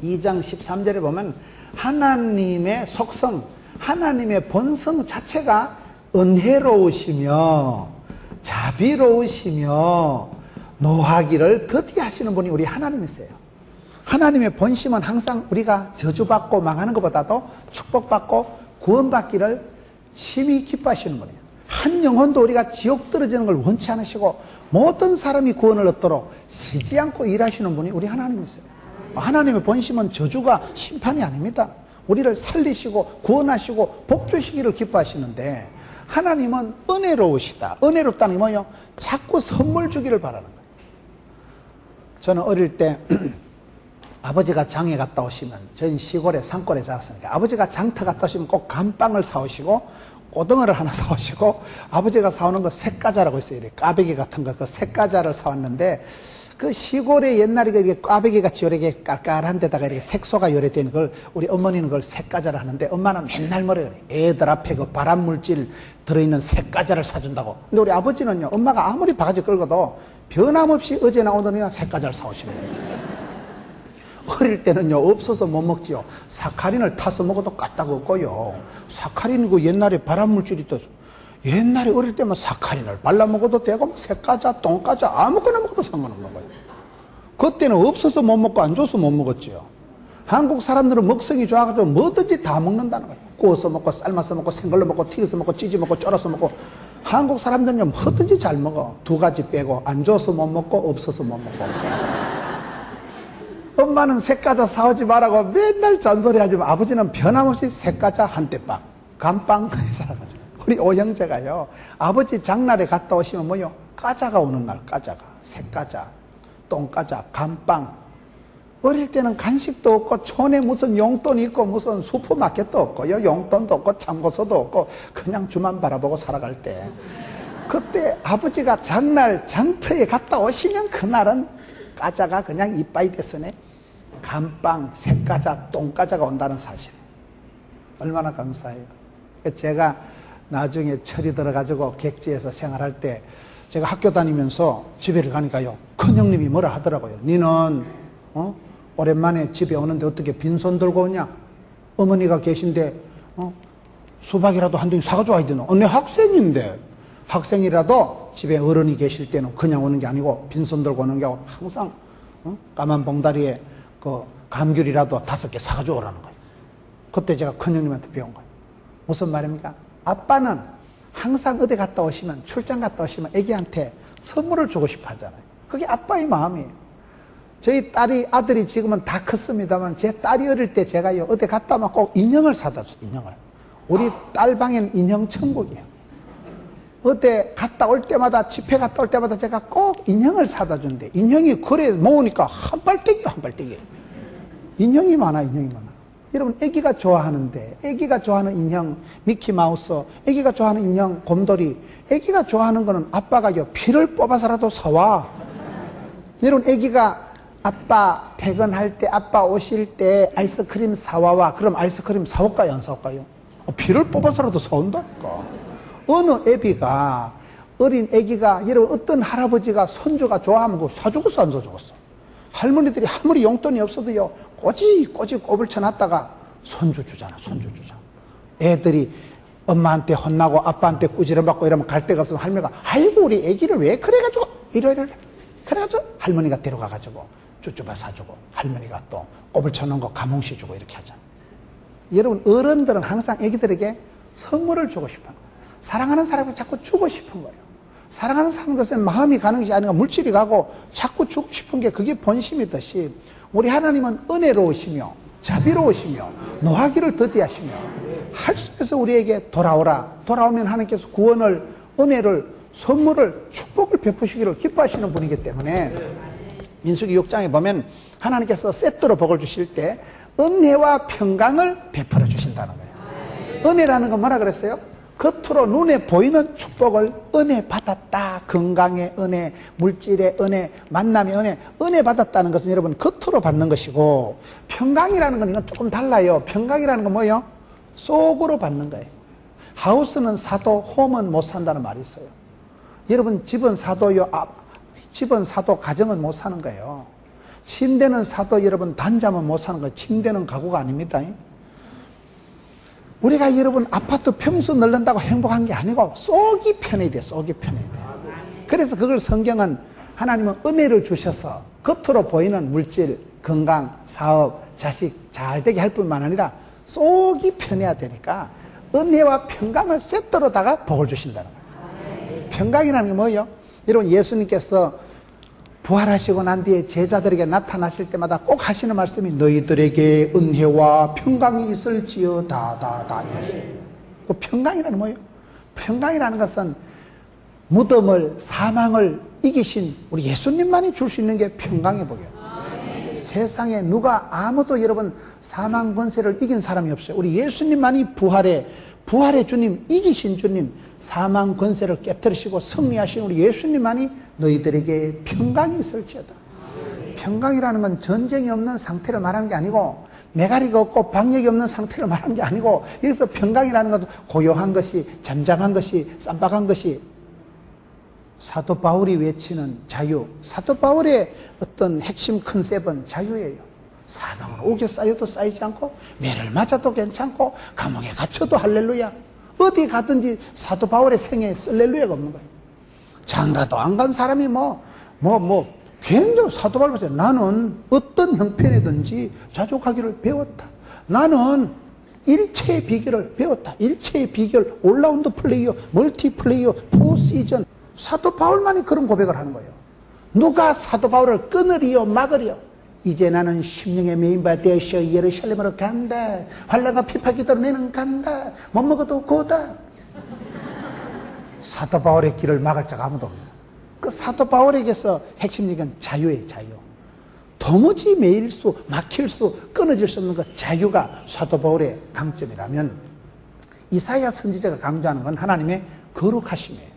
2장 13절에 보면 하나님의 속성, 하나님의 본성 자체가 은혜로우시며 자비로우시며 노하기를 더디하시는 분이 우리 하나님이세요. 하나님의 본심은 항상 우리가 저주받고 망하는 것보다도 축복받고 구원받기를 심히 기뻐하시는 분이에요. 한 영혼도 우리가 지옥 떨어지는 걸 원치 않으시고 모든 사람이 구원을 얻도록 쉬지 않고 일하시는 분이 우리 하나님이세요. 하나님의 본심은 저주가 심판이 아닙니다. 우리를 살리시고 구원하시고 복 주시기를 기뻐하시는데 하나님은 은혜로우시다. 은혜롭다는 게 뭐예요? 자꾸 선물 주기를 바라는 거예요. 저는 어릴 때 아버지가 장에 갔다 오시면, 저희는 시골에 산골에 자랐으니까 아버지가 장터 갔다 오시면 꼭 감빵을 사오시고 고등어를 하나 사오시고, 아버지가 사오는 거 색과자라고 있어요. 꽈배기 같은 거, 그 색과자를 사왔는데, 그 시골에 옛날에 이렇게 꽈배기 같이 요렇게 깔깔한 데다가 이렇게 색소가 요래된 걸 우리 어머니는 그걸 색과자를 하는데, 엄마는 맨날 뭐라 그래? 애들 앞에 그 발암물질 들어있는 색과자를 사준다고. 근데 우리 아버지는요, 엄마가 아무리 바가지 끌고도 변함없이 어제나 오늘이나 색과자를 사오시는 거예요. 어릴 때는요, 없어서 못 먹지요. 사카린을 타서 먹어도 까딱 없고요. 사카린 그 옛날에 발암물질이 또, 옛날에 어릴 때만 사카린을 발라 먹어도 되고, 색과자, 똥과자, 아무거나 먹어도 상관없는 거예요. 그때는 없어서 못 먹고 안 줘서 못 먹었지요. 한국 사람들은 먹성이 좋아가지고 뭐든지 다 먹는다는 거예요. 구워서 먹고, 삶아서 먹고, 생걸로 먹고, 튀겨서 먹고, 찌지 먹고, 쫄아서 먹고. 한국 사람들은요, 뭐든지 잘 먹어. 두 가지 빼고, 안 줘서 못 먹고, 없어서 못 먹고. 엄마는 색과자 사오지 말라고 맨날 잔소리하지만 아버지는 변함없이 색과자 한 대빵, 감빵 사가지고. 우리 오형제가요, 아버지 장날에 갔다 오시면 뭐요? 과자가 오는 날, 과자가. 색과자, 똥과자, 감빵. 어릴 때는 간식도 없고 촌에 무슨 용돈이 있고 무슨 슈퍼마켓도 없고요, 용돈도 없고 참고서도 없고 그냥 주만 바라보고 살아갈 때, 그때 아버지가 장날 장터에 갔다 오시면 그날은 과자가 그냥 이빠이 됐으네. 감빵, 색과자, 똥과자가 온다는 사실. 얼마나 감사해요. 제가 나중에 철이 들어가지고 객지에서 생활할 때, 제가 학교 다니면서 집에를 가니까요, 큰형님이 뭐라 하더라고요. 니는 오랜만에 집에 오는데 어떻게 빈손 들고 오냐? 어머니가 계신데 수박이라도 한 덩이 사가지고 와야 되노? 내 학생인데. 학생이라도 집에 어른이 계실 때는 그냥 오는 게 아니고 빈손 들고 오는 게 아니고 항상 까만 봉다리에 그 감귤이라도 5개 사가지고 오라는 거예요. 그때 제가 큰형님한테 배운 거예요. 무슨 말입니까? 아빠는 항상 어디 갔다 오시면, 출장 갔다 오시면 애기한테 선물을 주고 싶어 하잖아요. 그게 아빠의 마음이에요. 저희 아들이 지금은 다 컸습니다만, 제 딸이 어릴 때 제가요, 어디 갔다 오면 꼭 인형을 사다 줬어요. 인형을. 우리 딸 방에는 인형 천국이에요. 어때 갔다 올 때마다, 집회 갔다 올 때마다 제가 꼭 인형을 사다 준대. 인형이 그래 모으니까 한 발대기. 인형이 많아, 인형이 많아. 여러분, 애기가 좋아하는데, 애기가 좋아하는 인형, 미키마우스, 애기가 좋아하는 인형, 곰돌이, 애기가 좋아하는 거는 아빠가요, 피를 뽑아서라도 사와. 여러분, 애기가 아빠 퇴근할 때, 아빠 오실 때 아이스크림 사와와. 그럼 아이스크림 사올까요, 안 사올까요? 피를 뽑아서라도 사온다니까. 어느 애비가, 어린 애기가, 여러분, 어떤 할아버지가 손주가 좋아하면 그거 사주겠어, 안 사주겠어? 할머니들이 아무리 용돈이 없어도요, 꼬지 꼽을 쳐놨다가 손주 주잖아. 애들이 엄마한테 혼나고 아빠한테 꾸지람받고 이러면 갈 데가 없으면 할머니가, 아이고, 우리 애기를 왜 그래가지고, 이래. 그래가지고 할머니가 데려가가지고 쭈쭈바 사주고, 할머니가 또 꼽을 쳐놓은 거 가뭉시 주고 이렇게 하잖아. 여러분, 어른들은 항상 애기들에게 선물을 주고 싶어 요. 사랑하는 사람을 자꾸 주고 싶은 거예요. 사랑하는 사람 것은 마음이 가는 것이 아니라 물질이 가고 자꾸 주고 싶은 게 그게 본심이듯이, 우리 하나님은 은혜로우시며 자비로우시며 노하기를 더디하시며 할 수 있어서 우리에게 돌아오라. 돌아오면 하나님께서 구원을, 은혜를, 선물을, 축복을 베푸시기를 기뻐하시는 분이기 때문에 민수기 6장에 보면 하나님께서 세트로 복을 주실 때 은혜와 평강을 베풀어 주신다는 거예요. 은혜라는 건 뭐라 그랬어요? 겉으로 눈에 보이는 축복을 은혜 받았다. 건강의 은혜, 물질의 은혜, 만남의 은혜. 은혜 받았다는 것은 여러분 겉으로 받는 것이고, 평강이라는 건 이건 조금 달라요. 평강이라는 건 뭐예요? 속으로 받는 거예요. 하우스는 사도, 홈은 못 산다는 말이 있어요. 여러분 집은 사도요, 집은 사도, 가정은 못 사는 거예요. 침대는 사도, 여러분 단잠은 못 사는 거예요. 침대는 가구가 아닙니다. 우리가 여러분 아파트 평수 늘린다고 행복한 게 아니고 속이 편해야 돼. 속이 편해야 돼. 그래서 그걸 성경은 하나님은 은혜를 주셔서 겉으로 보이는 물질, 건강, 사업, 자식 잘 되게 할 뿐만 아니라 속이 편해야 되니까 은혜와 평강을 세트로다가 복을 주신다는 거예요. 평강이라는 게 뭐예요? 여러분 예수님께서 부활하시고 난 뒤에 제자들에게 나타나실 때마다 꼭 하시는 말씀이 너희들에게 은혜와 평강이 있을지어다 이러세요. 그 평강이라는 뭐예요? 평강이라는 것은 무덤을, 사망을 이기신 우리 예수님만이 줄 수 있는 게 평강의 복이에요. 세상에 누가 아무도 여러분 사망 권세를 이긴 사람이 없어요. 우리 예수님만이 부활의 주님, 이기신 주님, 사망 권세를 깨뜨리시고 승리하신 우리 예수님만이 너희들에게 평강이 있을지어다. 평강이라는 건 전쟁이 없는 상태를 말하는 게 아니고, 매가리가 없고 방력이 없는 상태를 말하는 게 아니고, 여기서 평강이라는 것도 고요한 것이, 잠잠한 것이, 쌈박한 것이, 사도 바울이 외치는 자유, 사도 바울의 어떤 핵심 컨셉은 자유예요. 사망은 옥에 쌓여도 쌓이지 않고, 매를 맞아도 괜찮고, 감옥에 갇혀도 할렐루야. 어디 가든지 사도 바울의 생애에 쓸렐루야가 없는 거예요. 장가도 안 간 사람이 굉장히 사도 바울이 봤어요. 나는 어떤 형편이든지 자족하기를 배웠다. 나는 일체의 비결을 배웠다. 일체의 비결, 올라운드 플레이어, 멀티플레이어, 포시전. 사도 바울만이 그런 고백을 하는 거예요. 누가 사도 바울을 끊으리요 막으리요. 이제 나는 심령의 메인바 되어서 예루살렘으로 간다. 환란과 핍박이 내는 간다. 못 먹어도 고다. 사도 바울의 길을 막을 자가 아무도 없는 거예요. 그 사도 바울에게서 핵심 얘기는 자유예요. 자유. 도무지 매일 수, 막힐 수, 끊어질 수 없는 그 자유가 사도 바울의 강점이라면, 이사야 선지자가 강조하는 건 하나님의 거룩하심이에요.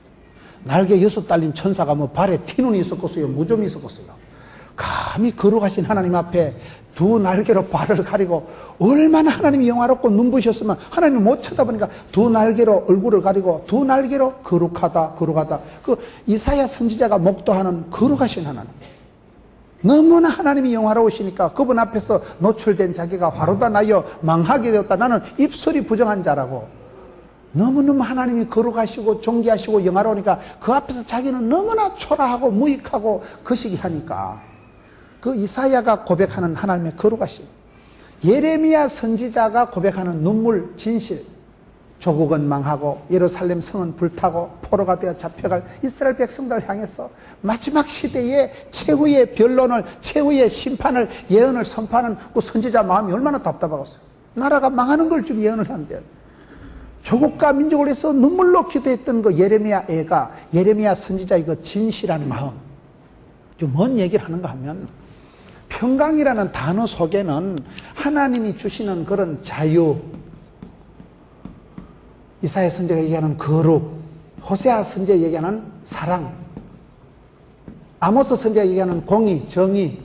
날개 6 달린 천사가 발에 티눈이 있었겠어요? 무좀이 있었겠어요? 감히 거룩하신 하나님 앞에 두 날개로 발을 가리고, 얼마나 하나님이 영화롭고 눈부셨으면 하나님을 못 쳐다보니까 두 날개로 얼굴을 가리고 두 날개로 거룩하다. 그 이사야 선지자가 목도하는 거룩하신 하나님, 너무나 하나님이 영화로우시니까 그분 앞에서 노출된 자기가 화로다 나여 망하게 되었다. 나는 입술이 부정한 자라고. 너무너무 하나님이 거룩하시고 존귀하시고 영화로우니까 그 앞에서 자기는 너무나 초라하고 무익하고 거시기하니까 그 이사야가 고백하는 하나님의 거룩하심, 예레미야 선지자가 고백하는 눈물 진실, 조국은 망하고 예루살렘 성은 불타고 포로가 되어 잡혀갈 이스라엘 백성들을 향해서 마지막 시대의 최후의 변론을, 최후의 심판을, 예언을 선포하는 그 선지자 마음이 얼마나 답답하겠어요. 나라가 망하는 걸 좀 예언을 하는데, 조국과 민족을 위해서 눈물로 기도했던 그 예레미야 애가, 예레미야 선지자의 그 진실한 마음, 좀 뭔 얘기를 하는가 하면, 평강이라는 단어 속에는 하나님이 주시는 그런 자유, 이사야 선지자가 얘기하는 거룩, 호세아 선지자가 얘기하는 사랑, 아모스 선지자가 얘기하는 공의, 정의,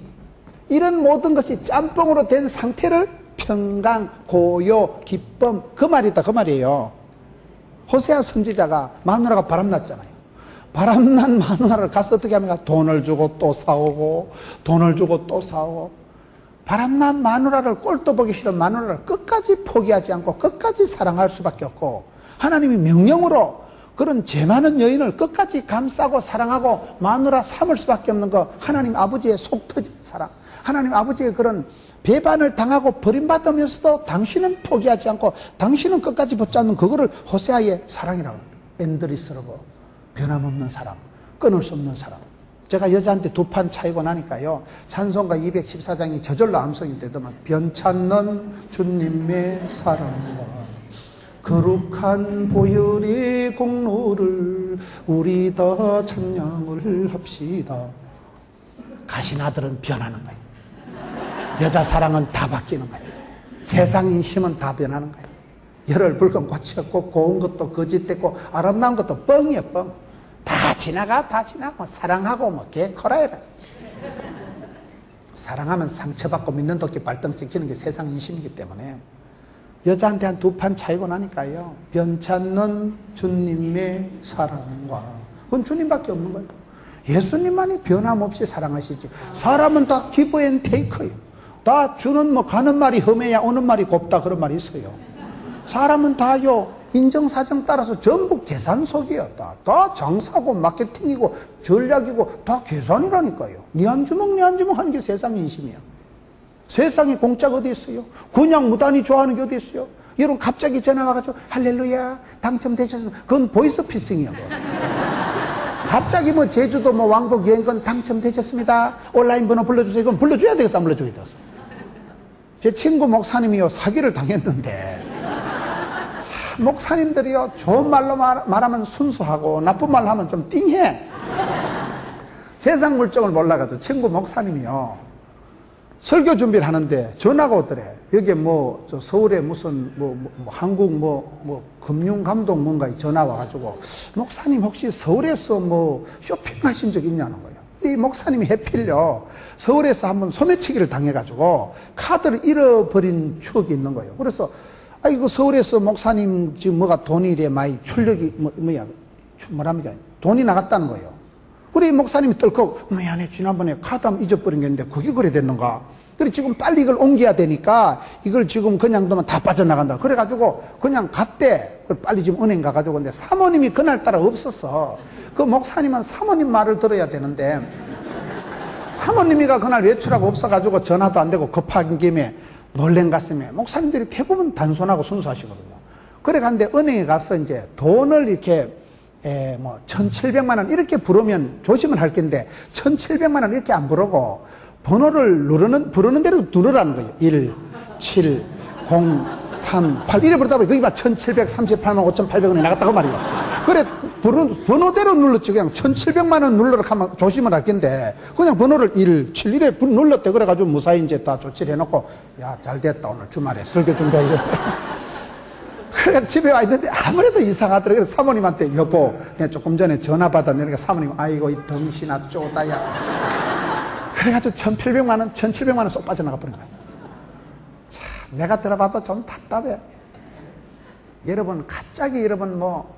이런 모든 것이 짬뽕으로 된 상태를 평강, 고요, 기쁨, 그 말이다, 그 말이에요. 호세아 선지자가 마누라가 바람났잖아요. 바람난 마누라를 가서 어떻게 합니까? 돈을 주고 또 사오고, 돈을 주고 또 사오고. 바람난 마누라를, 꼴도 보기 싫은 마누라를 끝까지 포기하지 않고 끝까지 사랑할 수밖에 없고, 하나님이 명령으로 그런 죄 많은 여인을 끝까지 감싸고 사랑하고 마누라 삼을 수밖에 없는 거, 하나님 아버지의 속 터진 사랑, 하나님 아버지의 그런 배반을 당하고 버림받으면서도 당신은 포기하지 않고 당신은 끝까지 붙잡는 그거를 호세아의 사랑이라고 합니다. 엔드리스러고 변함없는 사랑, 끊을 수 없는 사랑. 제가 여자한테 두 판 차이고 나니까요, 찬송가 214장이 저절로 암송이 되더만, 변찮는 주님의 사랑과 거룩한 보혈의 공로를 우리 다 찬양을 합시다. 가신 아들은 변하는 거예요. 여자 사랑은 다 바뀌는 거예요. 세상 인심은 다 변하는 거예요. 열을 불건 고쳤고 고운 것도 거짓됐고 아름다운 것도 뻥이에요, 뻥. 다 지나가. 사랑하고 뭐 개코라해라. 사랑하면 상처받고 믿는 도끼 발등 찍히는 게 세상 인심이기 때문에 여자한테 한 두 판 차이고 나니까요. 변찮는 주님의 사랑과 그건 주님밖에 없는 거예요. 예수님만이 변함없이 사랑하시지. 사람은 다 기브 앤 테이크예요. 다 주는 뭐 가는 말이 험해야 오는 말이 곱다 그런 말이 있어요. 사람은 다요 인정사정 따라서 전부 계산 속이에요. 다 장사고 마케팅이고 전략이고 다 계산이라니까요. 니 한 주먹 하는 게 세상 인심이야. 세상에 공짜가 어디 있어요? 그냥 무단히 좋아하는 게 어디 있어요? 여러분 갑자기 전화 와가지고 할렐루야 당첨되셨습니다. 그건 보이스피싱이야. 갑자기 뭐 제주도 뭐 왕복 여행권 당첨되셨습니다. 온라인 번호 불러주세요. 그건 불러줘야 되겠어 안 불러줘야 되겠어? 제 친구 목사님이요 사기를 당했는데 목사님들이요 좋은 말로 말하면 순수하고 나쁜 말로 하면 좀 띵해. 세상 물정을 몰라가지고 친구 목사님이요 설교 준비를 하는데 전화가 오더래. 여기에 뭐 저 서울에 무슨 뭐 한국 뭐 금융감독 뭔가 전화 와가지고 목사님 혹시 서울에서 뭐 쇼핑하신 적 있냐는 거예요. 이 목사님이 해필요 서울에서 한번 소매치기를 당해가지고 카드를 잃어버린 추억이 있는 거예요. 그래서 아이고 서울에서 목사님 지금 뭐가 돈이 이래 많이 출력이 뭐랍니까 돈이 나갔다는 거예요. 우리 목사님이 떨컥 미안해 지난번에 카드 한번 잊어버린 게 있는데 그게 그래 됐는가. 그래 지금 빨리 이걸 옮겨야 되니까 이걸 지금 그냥 두면 다 빠져나간다. 그래가지고 그냥 갔대. 빨리 지금 은행 가가지고. 근데 사모님이 그날따라 없었어. 그 목사님은 사모님 말을 들어야 되는데 사모님이가 그날 외출하고 없어가지고 전화도 안 되고 급한 김에 놀란 가슴에 목사님들이 대부분 단순하고 순수하시거든요. 그래 갔는데 은행에 가서 이제 돈을 이렇게 뭐 1,700만 원 이렇게 부르면 조심을 할 텐데 1,700만 원 이렇게 안 부르고 번호를 부르는 대로 누르라는 거예요. 1, 7, 0, 3, 8 이래 부르다 보니 거기만 1,738만 5,800원이 나갔다고 말이에요. 그래 번호대로 눌렀지. 그냥 1,700만 원 눌러라 하면 조심을 할 텐데 그냥 번호를 1, 7 이래 눌렀대. 그래가지고 무사히 이제 다 조치를 해놓고 야 잘됐다 오늘 주말에 설교 준비하셨다. 그래가 집에 와 있는데 아무래도 이상하더라고요. 그래서 사모님한테 여보 그냥 조금 전에 전화 받았는데 사모님 아이고 이 덩신아 쪼다야. 그래가지고 1,800만 원 1,700만 원 쏙 빠져나가 버린 거예요. 참 내가 들어봐도 좀 답답해. 여러분 갑자기 여러분 뭐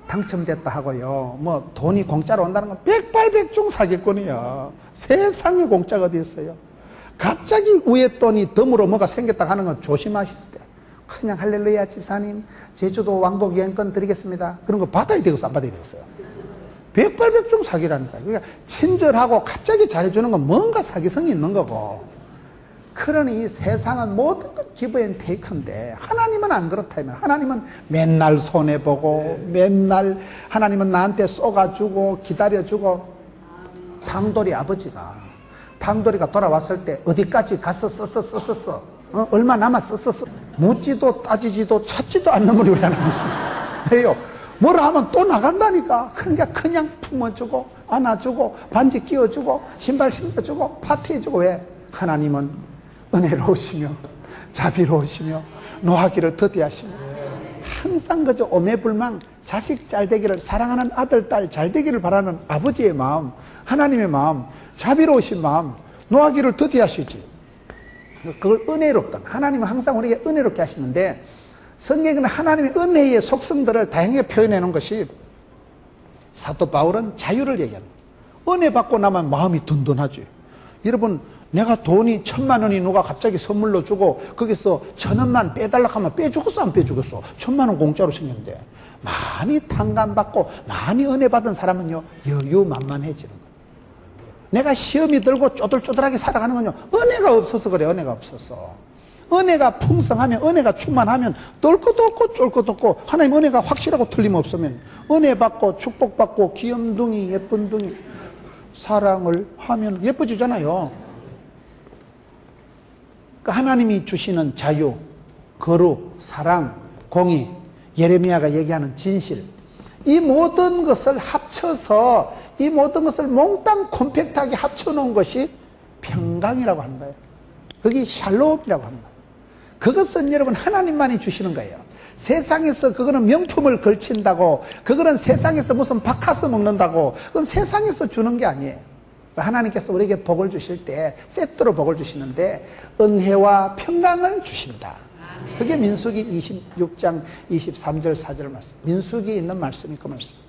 당첨됐다 하고요 뭐 돈이 공짜로 온다는 건 백발백중 사기꾼이야. 세상에 공짜가 어디 있어요. 갑자기 위에 돈이 덤으로 뭐가 생겼다 하는 건 조심하시대. 그냥 할렐루야 집사님 제주도 왕복 여행권 드리겠습니다. 그런 거 받아야 되겠어 안 받아야 되겠어요? 백발백중 사기라니까요. 그러니까 친절하고 갑자기 잘해주는 건 뭔가 사기성이 있는 거고. 그러니 이 세상은 모든 것 기브 앤 테이크인데 하나님은 안 그렇다면 하나님은 맨날 손해보고 맨날 하나님은 나한테 쏘가주고 기다려주고. 당돌이 아버지가 당돌이가 돌아왔을 때 어디까지 갔었어? 얼마 남았었어? 묻지도 따지지도 찾지도 않는 분이 우리 하나님이시죠. 왜요? 뭐라 하면 또 나간다니까. 그러니까 그냥 품어주고 안아주고 반지 끼워주고 신발 신겨주고 파티해주고. 왜? 하나님은 은혜로우시며 자비로우시며 노하기를 더디하시며 항상 그저 오매불망 자식 잘되기를 사랑하는 아들 딸 잘되기를 바라는 아버지의 마음, 하나님의 마음, 자비로우신 마음, 노하기를 더디하시지. 그걸 은혜롭다. 하나님은 항상 우리에게 은혜롭게 하시는데 성경에는 하나님의 은혜의 속성들을 다양하게 표현해 놓은 것이 사도 바울은 자유를 얘기하는 거예요. 은혜 받고 나면 마음이 든든하지. 여러분 내가 돈이 1,000만 원이 누가 갑자기 선물로 주고 거기서 1,000원만 빼달라고 하면 빼주겠어 안 빼주겠어? 1,000만 원 공짜로 생겼는데 많이 탕감받고 많이 은혜 받은 사람은요 여유만만해지는 거예요. 내가 시험이 들고 쪼들쪼들하게 살아가는 건요 은혜가 없어서 그래. 은혜가 없어서. 은혜가 풍성하면 은혜가 충만하면 떨 것도 없고 쫄 것도 없고 하나님 은혜가 확실하고 틀림없으면 은혜 받고 축복받고 귀염둥이 예쁜둥이 사랑을 하면 예뻐지잖아요. 그러니까 하나님이 주시는 자유, 거룩, 사랑, 공의, 예레미야가 얘기하는 진실, 이 모든 것을 합쳐서 이 모든 것을 몽땅 콤팩트하게 합쳐놓은 것이 평강이라고 하는 거예요. 그게 샬롬이라고 하는 거예요. 그것은 여러분 하나님만이 주시는 거예요. 세상에서 그거는 명품을 걸친다고, 그거는 세상에서 무슨 바카스 먹는다고, 그건 세상에서 주는 게 아니에요. 하나님께서 우리에게 복을 주실 때 세트로 복을 주시는데 은혜와 평강을 주신다. 그게 민수기 26장 23절 4절 말씀, 민수기에 있는 말씀이 그 말씀.